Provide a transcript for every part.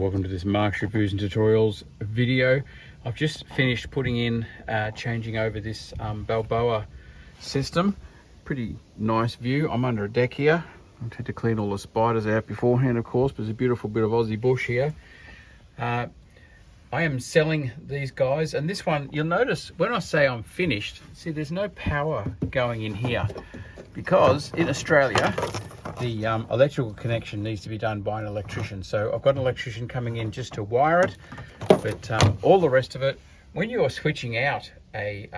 welcome to this Mark's Reviews and Tutorials video. I've just finished putting in, changing over this Balboa system. Pretty nice view. I'm under a deck here. I had to clean all the spiders out beforehand, of course, but there's a beautiful bit of Aussie bush here. I am selling these guys, and this one, you'll notice when I say I'm finished, see there's no power going in here, because in Australia, the electrical connection needs to be done by an electrician. So I've got an electrician coming in just to wire it, but all the rest of it, when you're switching out a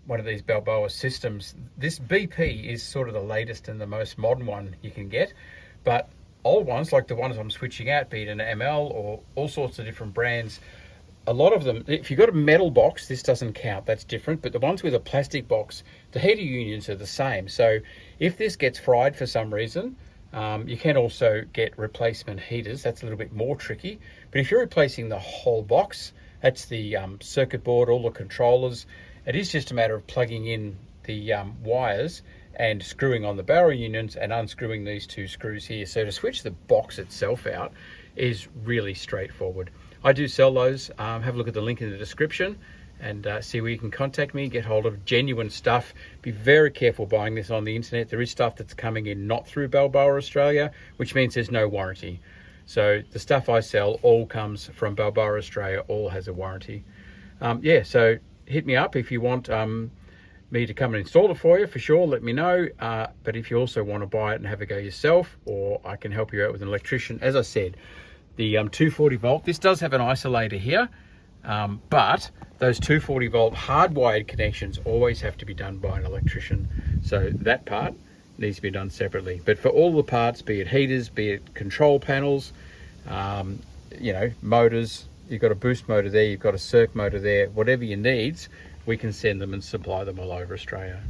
one of these Balboa systems, this BP is sort of the latest and the most modern one you can get, but old ones like the ones I'm switching out, be it an ML or all sorts of different brands, a lot of them, if you've got a metal box, this doesn't count, that's different, but the ones with a plastic box, the heater unions are the same. So if this gets fried for some reason, you can also get replacement heaters. That's a little bit more tricky, but if you're replacing the whole box, that's the circuit board, all the controllers, it is just a matter of plugging in the wires and screwing on the barrel unions and unscrewing these two screws here. So to switch the box itself out is really straightforward. I do sell those. Have a look at the link in the description and see where you can contact me, get hold of genuine stuff. Be very careful buying this on the internet. There is stuff that's coming in not through Balboa Australia, which means there's no warranty. So the stuff I sell all comes from Balboa Australia, all has a warranty. Yeah, so hit me up if you want me to come and install it for you, for sure, let me know. But if you also want to buy it and have a go yourself, or I can help you out with an electrician, as I said, the 240 volt, this does have an isolator here, but those 240 volt hardwired connections always have to be done by an electrician. So that part needs to be done separately. But for all the parts, be it heaters, be it control panels, you know, motors, you've got a boost motor there, you've got a circ motor there, whatever you need, we can send them and supply them all over Australia.